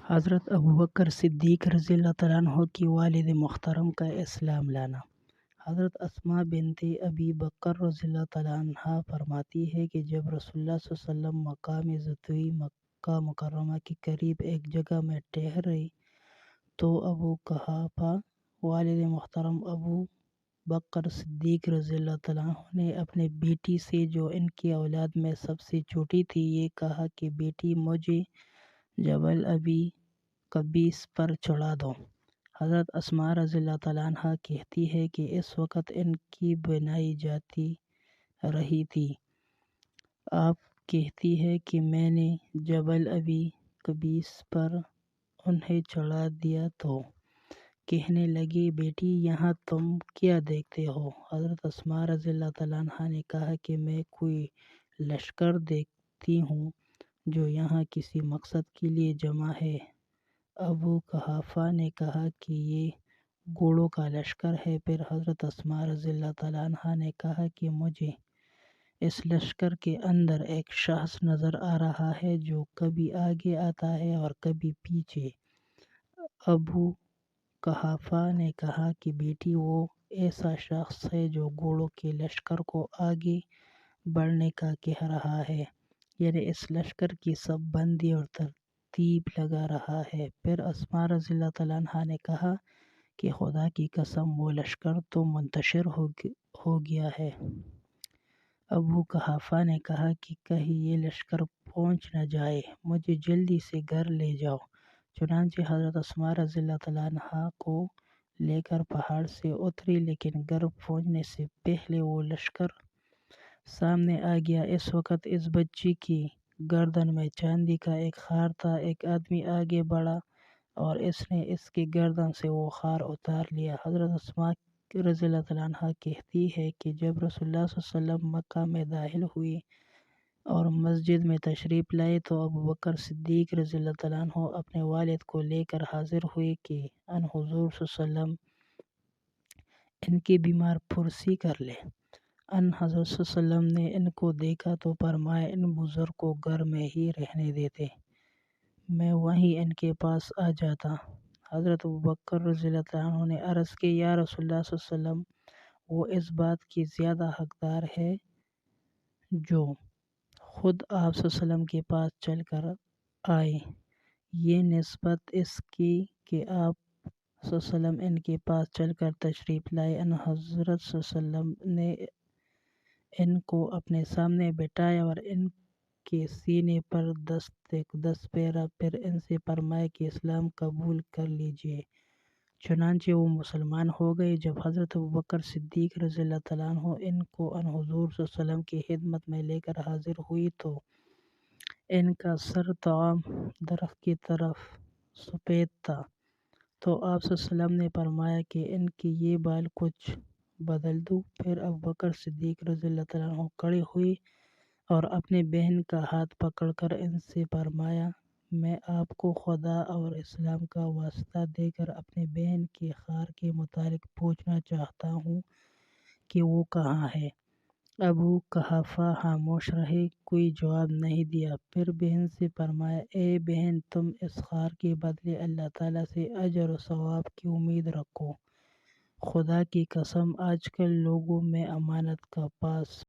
حضرت ابوبکر صدیق رضی اللہ تعالیٰ عنہ کی والد محترم کا اسلام لانا۔ حضرت اسماء بنت ابی بکر رضی اللہ تعالیٰ عنہ فرماتی ہے کہ جب رسول اللہ صلی اللہ علیہ وسلم مقام زتوئی مکہ مکرمہ کے قریب ایک جگہ میں ٹھہرے تو ابو قحافہ والد محترم ابو بکر صدیق رضی اللہ تعالیٰ عنہ نے اپنے بیٹی سے جو ان کی اولاد میں سب سے چھوٹی تھی یہ کہا کہ بیٹی مجھے جبل ابی قبیس پر چڑھا دو۔ حضرت اسماء رضی اللہ تعالیٰ عنہ کہتی ہے کہ اس وقت ان کی بنائی جاتی رہی تھی۔ آپ کہتی ہے کہ میں نے جبل ابی قبیس پر انہیں چڑھا دیا تو کہنے لگے بیٹی یہاں تم کیا دیکھتے ہو؟ حضرت اسماء رضی اللہ تعالیٰ عنہ نے کہا کہ میں کوئی لشکر دیکھتی ہوں جو یہاں کسی مقصد کے لیے جمع ہے۔ ابو قحافہ نے کہا کہ یہ گھوڑوں کا لشکر ہے۔ پھر حضرت اسماء رضی اللہ تعالیٰ عنہ نے کہا کہ مجھے اس لشکر کے اندر ایک شخص نظر آ رہا ہے جو کبھی آگے آتا ہے اور کبھی پیچھے۔ ابو قحافہ نے کہا کہ بیٹی وہ ایسا شخص ہے جو گھوڑوں کے لشکر کو آگے بڑھنے کا کہہ رہا ہے، یعنی اس لشکر کی سب بندی اور ترتیب لگا رہا ہے۔ پھر اسماء رضی اللہ تعالیٰ عنہ نے کہا کہ خدا کی قسم وہ لشکر تو منتشر ہو گیا ہے۔ ابو قحافہ نے کہا کہ کہیں یہ لشکر پہنچ نہ جائے، مجھے جلدی سے گھر لے جاؤ۔ چنانچہ حضرت اسماء رضی اللہ تعالیٰ عنہ کو لے کر پہاڑ سے اتری، لیکن گھر پہنچنے سے پہلے وہ لشکر سامنے آ گیا۔ اس وقت اس بچی کی گردن میں چاندی کا ایک خار تھا۔ ایک آدمی آگے بڑھا اور اس نے اس کی گردن سے وہ خار اتار لیا۔ حضرت اسماء رضی اللہ تعالیٰ عنہ کہتی ہے کہ جب رسول اللہ صلی اللہ علیہ وسلم مکہ میں داخل ہوئے اور مسجد میں تشریف لائے تو ابوبکر صدیق رضی اللہ تعالیٰ عنہ اپنے والد کو لے کر حاضر ہوئے کہ ان حضور صلی اللہ علیہ وسلم ان کی بیمار پرسی کر لیں۔ ان حضرت صلی اللہ علیہ وسلم نے ان کو دیکھا تو فرمایا ان بزرگ کو گھر میں ہی رہنے دیتے، میں وہیں ان کے پاس آ جاتا۔ حضرت ابوبکر رضی اللہ تعالیٰ عنہ نے عرض کی یا رسول اللہ صلی اللہ علیہ وسلم وہ اس بات کی زیادہ حقدار ہے جو خود آپ صلی اللہ علیہ وسلم کے پاس چل کر آئے، یہ نسبت اس کی کہ آپ صلی اللہ علیہ وسلم ان کے پاس چل کر تشریف لائے۔ ان حضرت صلی اللہ علیہ وسلم نے ان کو اپنے سامنے بٹھایا اور ان کے سینے پر دست پھیرا، پھر ان سے فرمایا کہ اسلام قبول کر لیجئے۔ چنانچہ وہ مسلمان ہو گئے۔ جب حضرت ابوبکر صدیق رضی اللہ تعالیٰ عنہ ان کو ان حضور صلی اللہ علیہ وسلم کی خدمت میں لے کر حاضر ہوئی تو ان کا سر طعام درخت کی طرف سپید تھا، تو آپ صلی اللہ علیہ وسلم نے فرمایا کہ ان کے یہ بال کچھ بدل دوں۔ پھر ابوبکر صدیق رضی اللہ تعالیٰ عنہ کھڑے ہوئے اور اپنے بہن کا ہاتھ پکڑ کر ان سے فرمایا میں آپ کو خدا اور اسلام کا واسطہ دے کر اپنی بہن کے خار کے متعلق پوچھنا چاہتا ہوں کہ وہ کہاں ہے؟ ابو قحافہ خاموش رہے، کوئی جواب نہیں دیا۔ پھر بہن سے فرمایا اے بہن تم اس خار کے بدلے اللہ تعالیٰ سے اجر و ثواب کی امید رکھو۔ خدا کی قسم آج کل لوگوں میں امانت کا پاس